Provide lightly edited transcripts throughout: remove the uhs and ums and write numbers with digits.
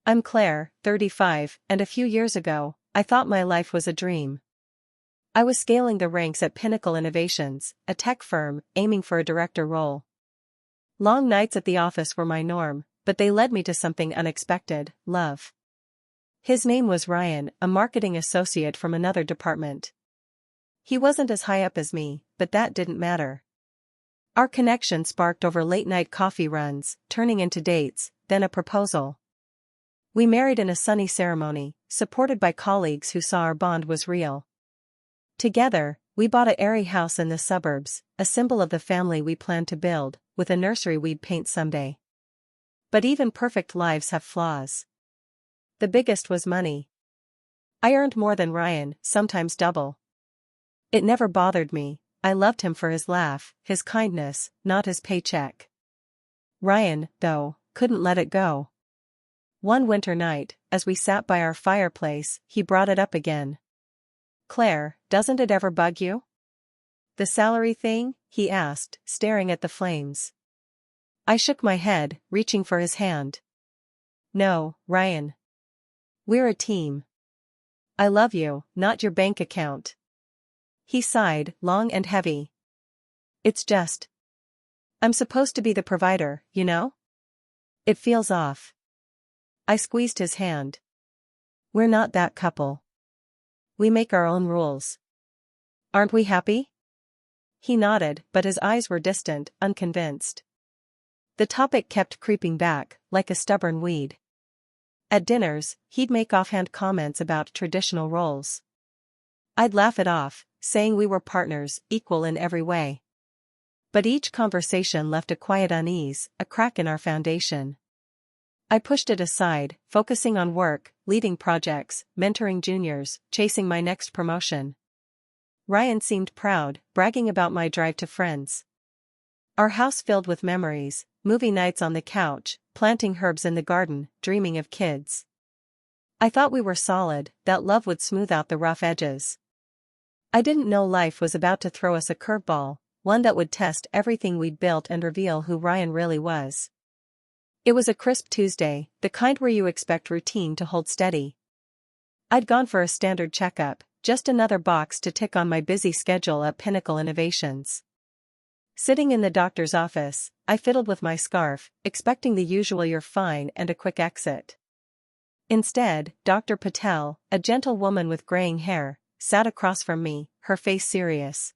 I'm Claire, 35, and a few years ago, I thought my life was a dream. I was scaling the ranks at Pinnacle Innovations, a tech firm, aiming for a director role. Long nights at the office were my norm, but they led me to something unexpected: love. His name was Ryan, a marketing associate from another department. He wasn't as high up as me, but that didn't matter. Our connection sparked over late-night coffee runs, turning into dates, then a proposal. We married in a sunny ceremony, supported by colleagues who saw our bond was real. Together, we bought a airy house in the suburbs, a symbol of the family we planned to build, with a nursery we'd paint someday. But even perfect lives have flaws. The biggest was money. I earned more than Ryan, sometimes double. It never bothered me. I loved him for his laugh, his kindness, not his paycheck. Ryan, though, couldn't let it go. One winter night, as we sat by our fireplace, he brought it up again. "Claire, doesn't it ever bug you? The salary thing?" he asked, staring at the flames. I shook my head, reaching for his hand. "No, Ryan. We're a team. I love you, not your bank account." He sighed, long and heavy. "It's just, I'm supposed to be the provider, you know? It feels off." I squeezed his hand. "We're not that couple. We make our own rules. Aren't we happy?" He nodded, but his eyes were distant, unconvinced. The topic kept creeping back, like a stubborn weed. At dinners, he'd make offhand comments about traditional roles. I'd laugh it off, saying we were partners, equal in every way. But each conversation left a quiet unease, a crack in our foundation. I pushed it aside, focusing on work, leading projects, mentoring juniors, chasing my next promotion. Ryan seemed proud, bragging about my drive to friends. Our house filled with memories, movie nights on the couch, planting herbs in the garden, dreaming of kids. I thought we were solid, that love would smooth out the rough edges. I didn't know life was about to throw us a curveball, one that would test everything we'd built and reveal who Ryan really was. It was a crisp Tuesday, the kind where you expect routine to hold steady. I'd gone for a standard checkup, just another box to tick on my busy schedule at Pinnacle Innovations. Sitting in the doctor's office, I fiddled with my scarf, expecting the usual "you're fine" and a quick exit. Instead, Dr. Patel, a gentle woman with graying hair, sat across from me, her face serious.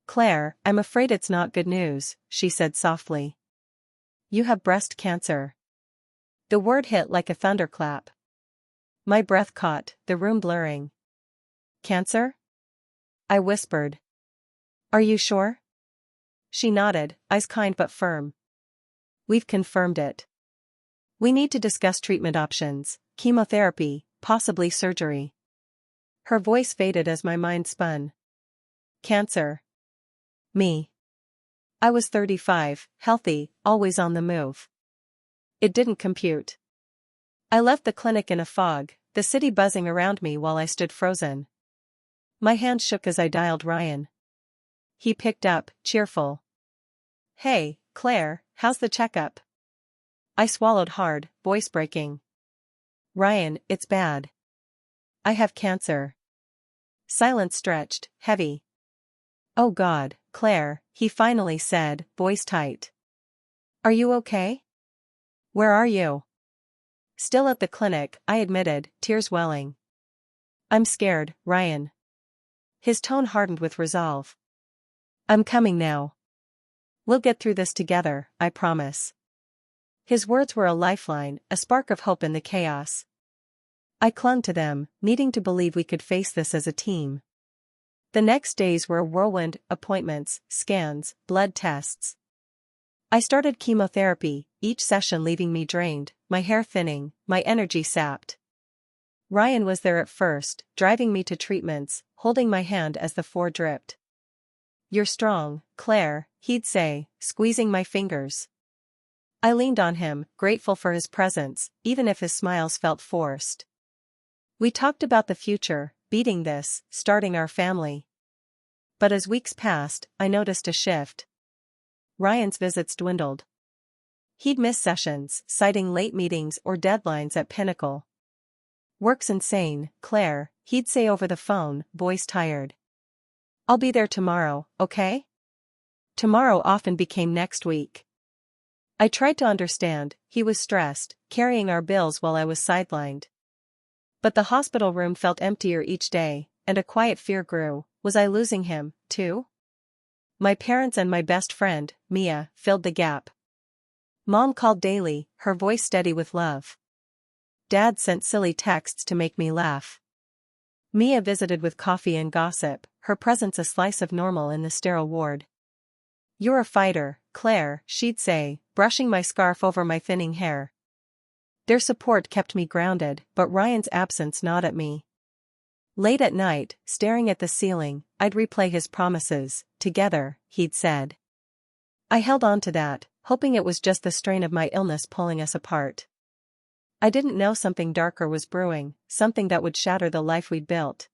"Claire, I'm afraid it's not good news," she said softly. "You have breast cancer." The word hit like a thunderclap. My breath caught, the room blurring. "Cancer?" I whispered. "Are you sure?" She nodded, eyes kind but firm. "We've confirmed it. We need to discuss treatment options, chemotherapy, possibly surgery." Her voice faded as my mind spun. Cancer. Me. I was 35, healthy, always on the move. It didn't compute. I left the clinic in a fog, the city buzzing around me while I stood frozen. My hand shook as I dialed Ryan. He picked up, cheerful. "Hey, Claire, how's the checkup?" I swallowed hard, voice breaking. "Ryan, it's bad. I have cancer." Silence stretched, heavy. "Oh God, Claire," he finally said, voice tight. "Are you okay? Where are you?" "Still at the clinic," I admitted, tears welling. "I'm scared, Ryan." His tone hardened with resolve. "I'm coming now. We'll get through this together, I promise." His words were a lifeline, a spark of hope in the chaos. I clung to them, needing to believe we could face this as a team. The next days were a whirlwind: appointments, scans, blood tests. I started chemotherapy, each session leaving me drained, my hair thinning, my energy sapped. Ryan was there at first, driving me to treatments, holding my hand as the four dripped. "You're strong, Claire," he'd say, squeezing my fingers. I leaned on him, grateful for his presence, even if his smiles felt forced. We talked about the future, beating this, starting our family. But as weeks passed, I noticed a shift. Ryan's visits dwindled. He'd miss sessions, citing late meetings or deadlines at Pinnacle. "Work's insane, Claire," he'd say over the phone, voice tired. "I'll be there tomorrow, okay?" Tomorrow often became next week. I tried to understand. He was stressed, carrying our bills while I was sidelined. But the hospital room felt emptier each day, and a quiet fear grew. Was I losing him, too? My parents and my best friend, Mia, filled the gap. Mom called daily, her voice steady with love. Dad sent silly texts to make me laugh. Mia visited with coffee and gossip, her presence a slice of normal in the sterile ward. "You're a fighter, Claire," she'd say, brushing my scarf over my thinning hair. Their support kept me grounded, but Ryan's absence gnawed at me. Late at night, staring at the ceiling, I'd replay his promises. "Together," he'd said. I held on to that, hoping it was just the strain of my illness pulling us apart. I didn't know something darker was brewing, something that would shatter the life we'd built.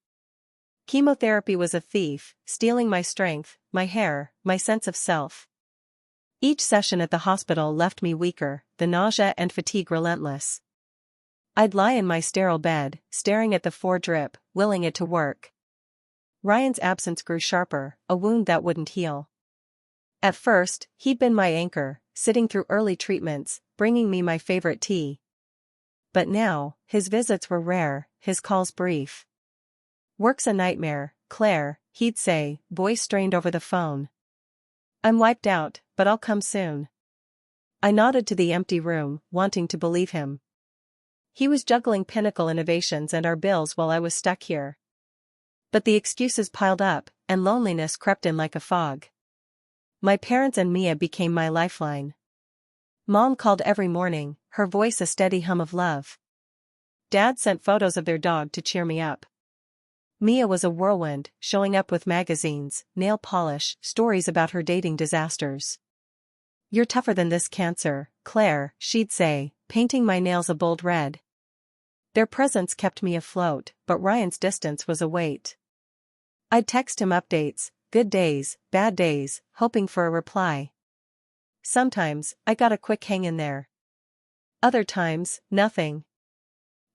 Chemotherapy was a thief, stealing my strength, my hair, my sense of self. Each session at the hospital left me weaker, the nausea and fatigue relentless. I'd lie in my sterile bed, staring at the drip, willing it to work. Ryan's absence grew sharper, a wound that wouldn't heal. At first, he'd been my anchor, sitting through early treatments, bringing me my favorite tea. But now, his visits were rare, his calls brief. "Work's a nightmare, Claire," he'd say, voice strained over the phone. "I'm wiped out, but I'll come soon." I nodded to the empty room, wanting to believe him. He was juggling Pinnacle innovations and our bills while I was stuck here. But the excuses piled up, and loneliness crept in like a fog. My parents and Mia became my lifeline. Mom called every morning, her voice a steady hum of love. Dad sent photos of their dog to cheer me up. Mia was a whirlwind, showing up with magazines, nail polish, stories about her dating disasters. "You're tougher than this cancer, Claire," she'd say, painting my nails a bold red. Their presence kept me afloat, but Ryan's distance was a weight. I'd text him updates, good days, bad days, hoping for a reply. Sometimes, I got a quick hang in there. Other times, nothing.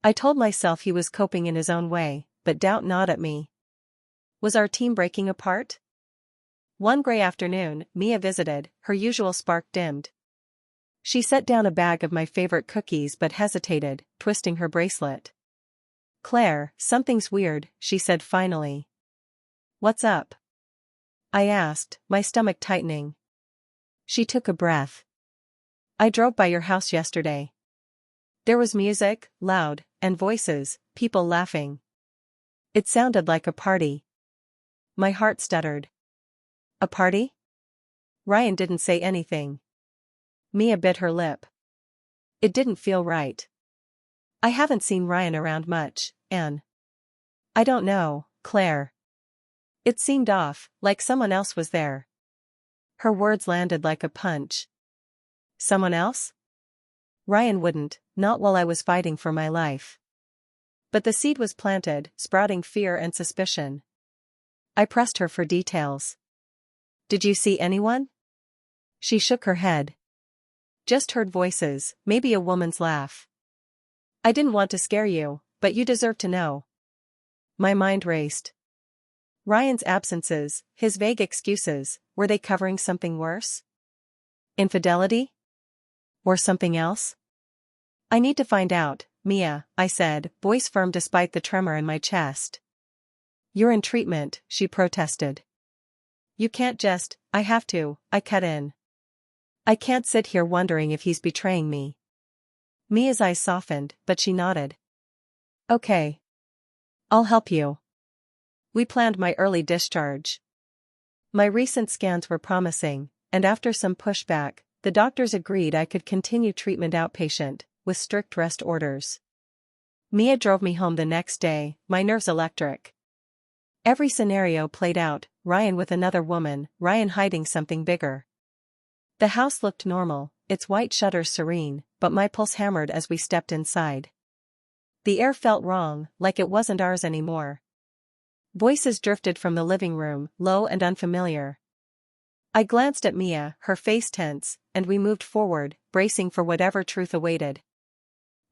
I told myself he was coping in his own way, but doubt gnawed at me. Was our team breaking apart? One gray afternoon, Mia visited, her usual spark dimmed. She set down a bag of my favorite cookies but hesitated, twisting her bracelet. "Claire, something's weird," she said finally. "What's up?" I asked, my stomach tightening. She took a breath. "I drove by your house yesterday. There was music, loud, and voices, people laughing. It sounded like a party." My heart stuttered. "A party?" Ryan didn't say anything. Mia bit her lip. It didn't feel right. "I haven't seen Ryan around much, and I don't know, Claire. It seemed off, like someone else was there." Her words landed like a punch. "Someone else?" "Ryan wouldn't, not while I was fighting for my life." But the seed was planted, sprouting fear and suspicion. I pressed her for details. "Did you see anyone?" She shook her head. "Just heard voices, maybe a woman's laugh." "I didn't want to scare you, but you deserve to know." My mind raced. Ryan's absences, his vague excuses, were they covering something worse? Infidelity? Or something else? "I need to find out, Mia," I said, voice firm despite the tremor in my chest. "You're in treatment," she protested. "You can't just, I have to," I cut in. "I can't sit here wondering if he's betraying me." Mia's eyes softened, but she nodded. "Okay. I'll help you." We planned my early discharge. My recent scans were promising, and after some pushback, the doctors agreed I could continue treatment outpatient, with strict rest orders. Mia drove me home the next day, my nerves electric. Every scenario played out, Ryan with another woman, Ryan hiding something bigger. The house looked normal, its white shutters serene, but my pulse hammered as we stepped inside. The air felt wrong, like it wasn't ours anymore. Voices drifted from the living room, low and unfamiliar. I glanced at Mia, her face tense, and we moved forward, bracing for whatever truth awaited.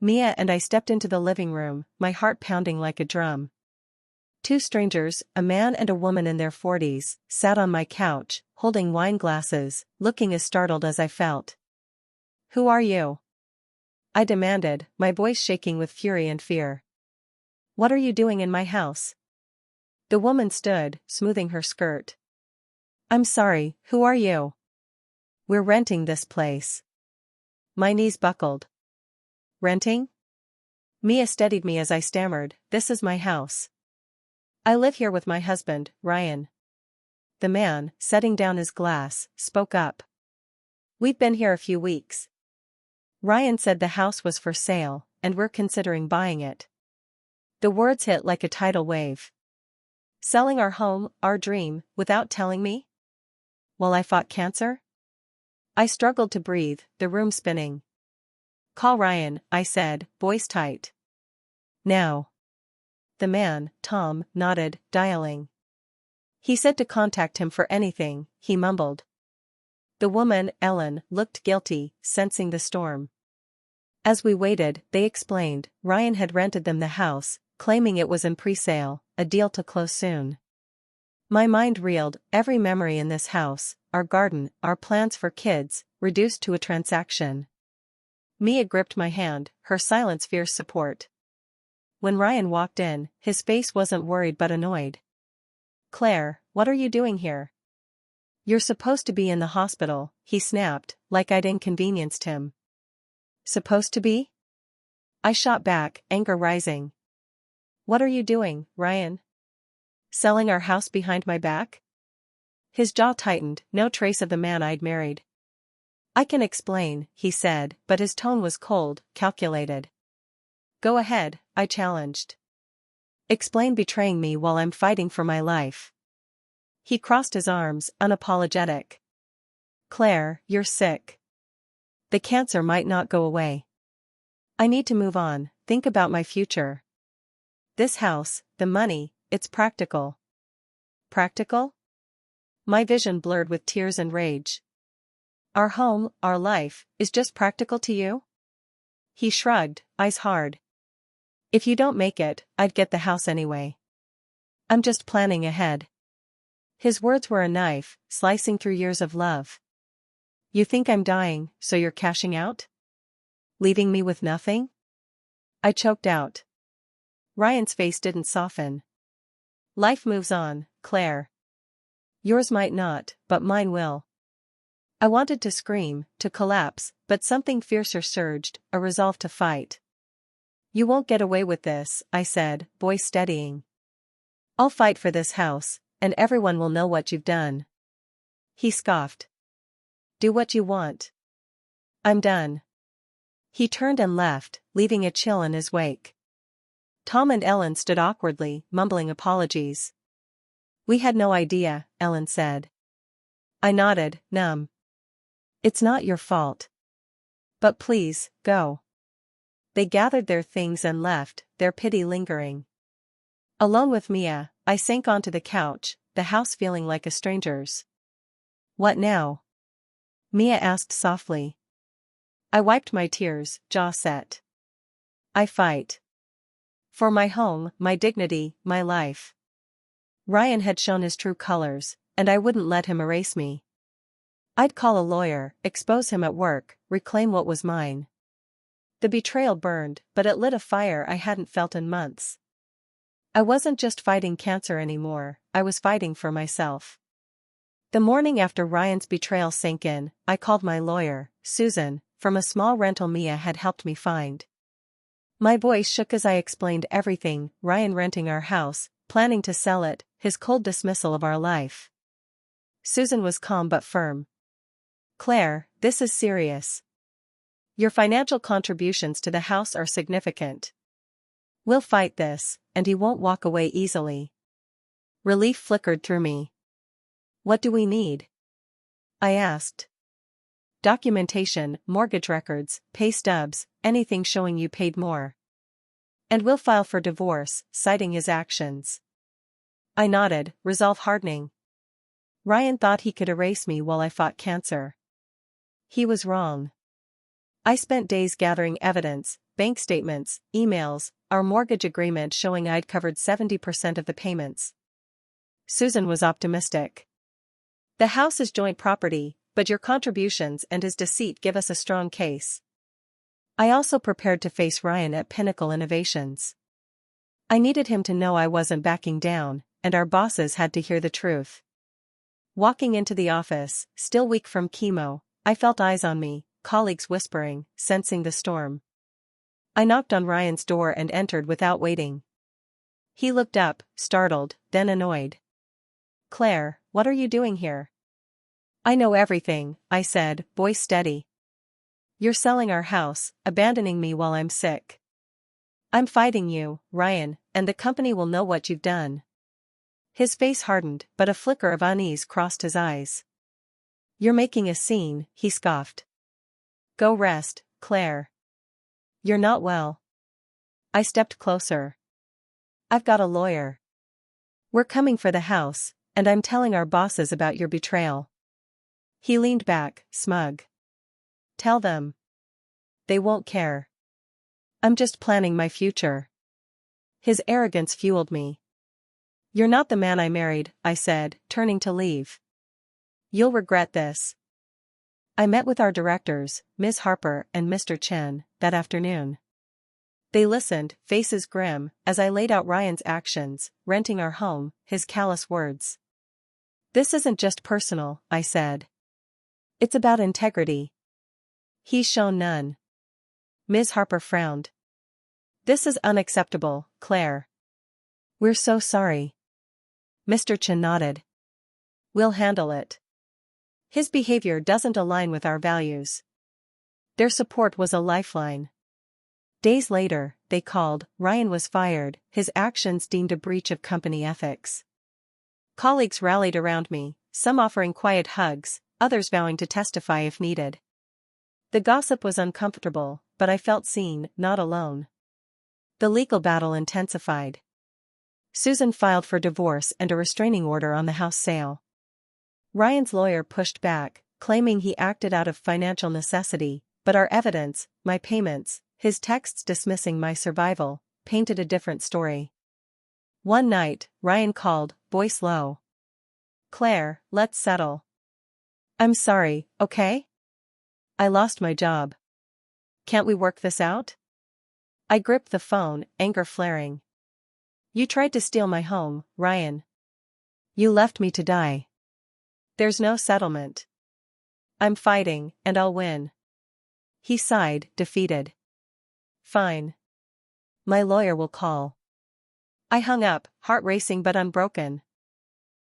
Mia and I stepped into the living room, my heart pounding like a drum. Two strangers, a man and a woman in their 40s, sat on my couch, holding wine glasses, looking as startled as I felt. "Who are you?" I demanded, my voice shaking with fury and fear. "What are you doing in my house?" The woman stood, smoothing her skirt. "I'm sorry, who are you?" "We're renting this place." My knees buckled. "Renting?" Mia steadied me as I stammered, "This is my house. I live here with my husband, Ryan." The man, setting down his glass, spoke up. "We've been here a few weeks. Ryan said the house was for sale, and we're considering buying it." The words hit like a tidal wave. Selling our home, our dream, without telling me? While I fought cancer? I struggled to breathe, the room spinning. "Call Ryan," I said, voice tight. "Now." The man, Tom, nodded, dialing. "He said to contact him for anything," he mumbled. The woman, Ellen, looked guilty, sensing the storm. As we waited, they explained, Ryan had rented them the house, claiming it was in pre-sale, a deal to close soon. My mind reeled, every memory in this house, our garden, our plans for kids, reduced to a transaction. Mia gripped my hand, her silence fierce support. When Ryan walked in, his face wasn't worried but annoyed. "Claire, what are you doing here?" "You're supposed to be in the hospital," he snapped, like I'd inconvenienced him. "Supposed to be?" I shot back, anger rising. "What are you doing, Ryan? Selling our house behind my back?" His jaw tightened, no trace of the man I'd married. "I can explain," he said, but his tone was cold, calculated. "Go ahead," I challenged. "Explain betraying me while I'm fighting for my life." He crossed his arms, unapologetic. "Claire, you're sick. The cancer might not go away. I need to move on, think about my future. This house, the money, it's practical." "Practical?" My vision blurred with tears and rage. "Our home, our life, is just practical to you?" He shrugged, eyes hard. "If you don't make it, I'd get the house anyway. I'm just planning ahead." His words were a knife, slicing through years of love. "You think I'm dying, so you're cashing out? Leaving me with nothing?" I choked out. Ryan's face didn't soften. "Life moves on, Claire. Yours might not, but mine will." I wanted to scream, to collapse, but something fiercer surged, a resolve to fight. "You won't get away with this," I said, voice steadying. "I'll fight for this house, and everyone will know what you've done." He scoffed. "Do what you want. I'm done." He turned and left, leaving a chill in his wake. Tom and Ellen stood awkwardly, mumbling apologies. "We had no idea," Ellen said. I nodded, numb. "It's not your fault. But please, go." They gathered their things and left, their pity lingering. Alone with Mia, I sank onto the couch, the house feeling like a stranger's. "What now?" Mia asked softly. I wiped my tears, jaw set. "I fight. For my home, my dignity, my life." Ryan had shown his true colors, and I wouldn't let him erase me. I'd call a lawyer, expose him at work, reclaim what was mine. The betrayal burned, but it lit a fire I hadn't felt in months. I wasn't just fighting cancer anymore, I was fighting for myself. The morning after Ryan's betrayal sank in, I called my lawyer, Susan, from a small rental Mia had helped me find. My voice shook as I explained everything, Ryan renting our house, planning to sell it, his cold dismissal of our life. Susan was calm but firm. "Claire, this is serious. Your financial contributions to the house are significant. We'll fight this, and you won't walk away easily." Relief flickered through me. "What do we need?" I asked. "Documentation, mortgage records, pay stubs, anything showing you paid more. And we'll file for divorce, citing his actions." I nodded, resolve hardening. Ryan thought he could erase me while I fought cancer. He was wrong. I spent days gathering evidence, bank statements, emails, our mortgage agreement showing I'd covered 70% of the payments. Susan was optimistic. The house is joint property, but your contributions and his deceit give us a strong case. I also prepared to face Ryan at Pinnacle Innovations. I needed him to know I wasn't backing down, and our bosses had to hear the truth. Walking into the office, still weak from chemo, I felt eyes on me, colleagues whispering, sensing the storm. I knocked on Ryan's door and entered without waiting. He looked up, startled, then annoyed. "Claire, what are you doing here?" "I know everything," I said, voice steady. "You're selling our house, abandoning me while I'm sick. I'm fighting you, Ryan, and the company will know what you've done." His face hardened, but a flicker of unease crossed his eyes. "You're making a scene," he scoffed. "Go rest, Claire. You're not well." I stepped closer. "I've got a lawyer. We're coming for the house, and I'm telling our bosses about your betrayal." He leaned back, smug. "Tell them. They won't care. I'm just planning my future." His arrogance fueled me. "You're not the man I married," I said, turning to leave. "You'll regret this." I met with our directors, Ms. Harper and Mr. Chen, that afternoon. They listened, faces grim, as I laid out Ryan's actions, renting our home, his callous words. "This isn't just personal," I said. "It's about integrity. He's shown none." Ms. Harper frowned. "This is unacceptable, Claire." "We're so sorry." Mr. Chen nodded. "We'll handle it. His behavior doesn't align with our values." Their support was a lifeline. Days later, they called, Ryan was fired, his actions deemed a breach of company ethics. Colleagues rallied around me, some offering quiet hugs, others vowing to testify if needed. The gossip was uncomfortable, but I felt seen, not alone. The legal battle intensified. Susan filed for divorce and a restraining order on the house sale. Ryan's lawyer pushed back, claiming he acted out of financial necessity, but our evidence, my payments, his texts dismissing my survival, painted a different story. One night, Ryan called, voice low. "Claire, let's settle." "I'm sorry, okay? I lost my job. Can't we work this out?" I gripped the phone, anger flaring. "You tried to steal my home, Ryan. You left me to die. There's no settlement. I'm fighting, and I'll win." He sighed, defeated. "Fine. My lawyer will call." I hung up, heart racing but unbroken.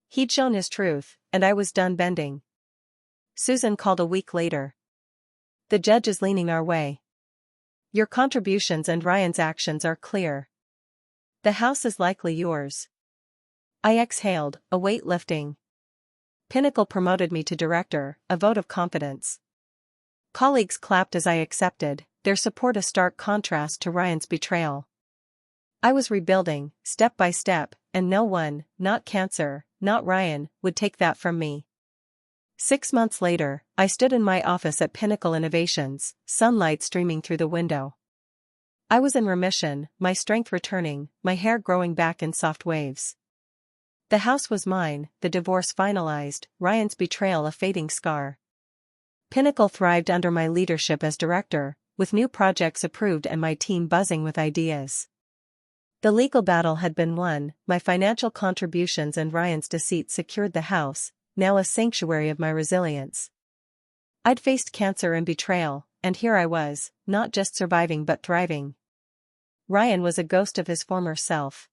He'd shown his truth, and I was done bending. Susan called a week later. "The judge is leaning our way. Your contributions and Ryan's actions are clear. The house is likely yours." I exhaled, a weight lifting. Pinnacle promoted me to director, a vote of confidence. Colleagues clapped as I accepted, their support a stark contrast to Ryan's betrayal. I was rebuilding, step by step, and no one, not cancer, not Ryan, would take that from me. 6 months later, I stood in my office at Pinnacle Innovations, sunlight streaming through the window. I was in remission, my strength returning, my hair growing back in soft waves. The house was mine, the divorce finalized, Ryan's betrayal a fading scar. Pinnacle thrived under my leadership as director, with new projects approved and my team buzzing with ideas. The legal battle had been won, my financial contributions and Ryan's deceit secured the house, now a sanctuary of my resilience. I'd faced cancer and betrayal, and here I was, not just surviving but thriving. Ryan was a ghost of his former self.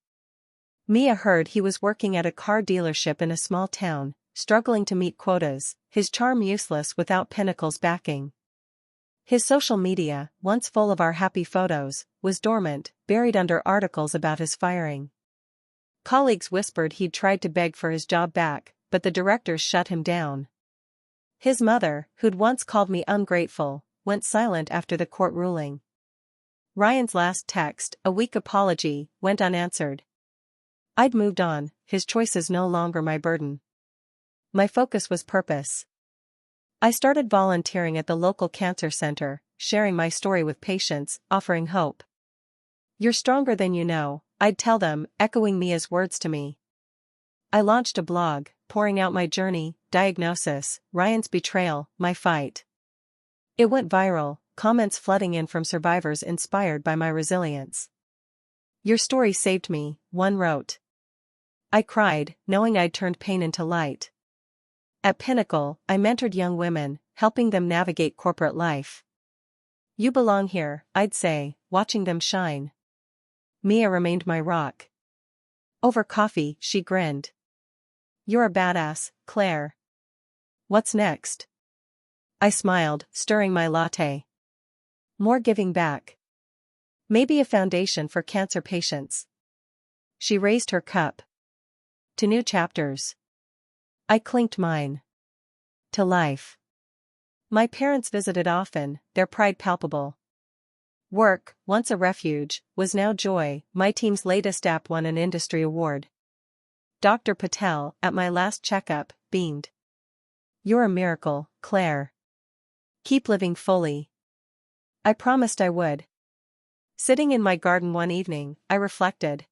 Mia heard he was working at a car dealership in a small town, struggling to meet quotas, his charm useless without Pinnacle's backing. His social media, once full of our happy photos, was dormant, buried under articles about his firing. Colleagues whispered he'd tried to beg for his job back, but the directors shut him down. His mother, who'd once called me ungrateful, went silent after the court ruling. Ryan's last text, a weak apology, went unanswered. I'd moved on, his choices no longer my burden. My focus was purpose. I started volunteering at the local cancer center, sharing my story with patients, offering hope. "You're stronger than you know," I'd tell them, echoing Mia's words to me. I launched a blog, pouring out my journey, diagnosis, Ryan's betrayal, my fight. It went viral, comments flooding in from survivors inspired by my resilience. "Your story saved me," one wrote. I cried, knowing I'd turned pain into light. At Pinnacle, I mentored young women, helping them navigate corporate life. "You belong here," I'd say, watching them shine. Mia remained my rock. Over coffee, she grinned. "You're a badass, Claire." "What's next?" I smiled, stirring my latte. "More giving back. Maybe a foundation for cancer patients." She raised her cup. "To new chapters." I clinked mine. "To life." My parents visited often, their pride palpable. Work, once a refuge, was now joy. My team's latest app won an industry award. Dr. Patel, at my last checkup, beamed. "You're a miracle, Claire. Keep living fully." I promised I would. Sitting in my garden one evening, I reflected.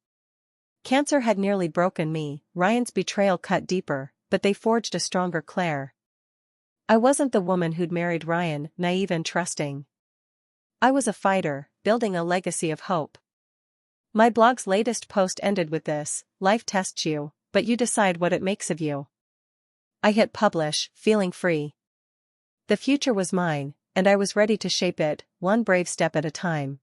Cancer had nearly broken me, Ryan's betrayal cut deeper, but they forged a stronger Claire. I wasn't the woman who'd married Ryan, naive and trusting. I was a fighter, building a legacy of hope. My blog's latest post ended with this: "Life tests you, but you decide what it makes of you." I hit publish, feeling free. The future was mine, and I was ready to shape it, one brave step at a time.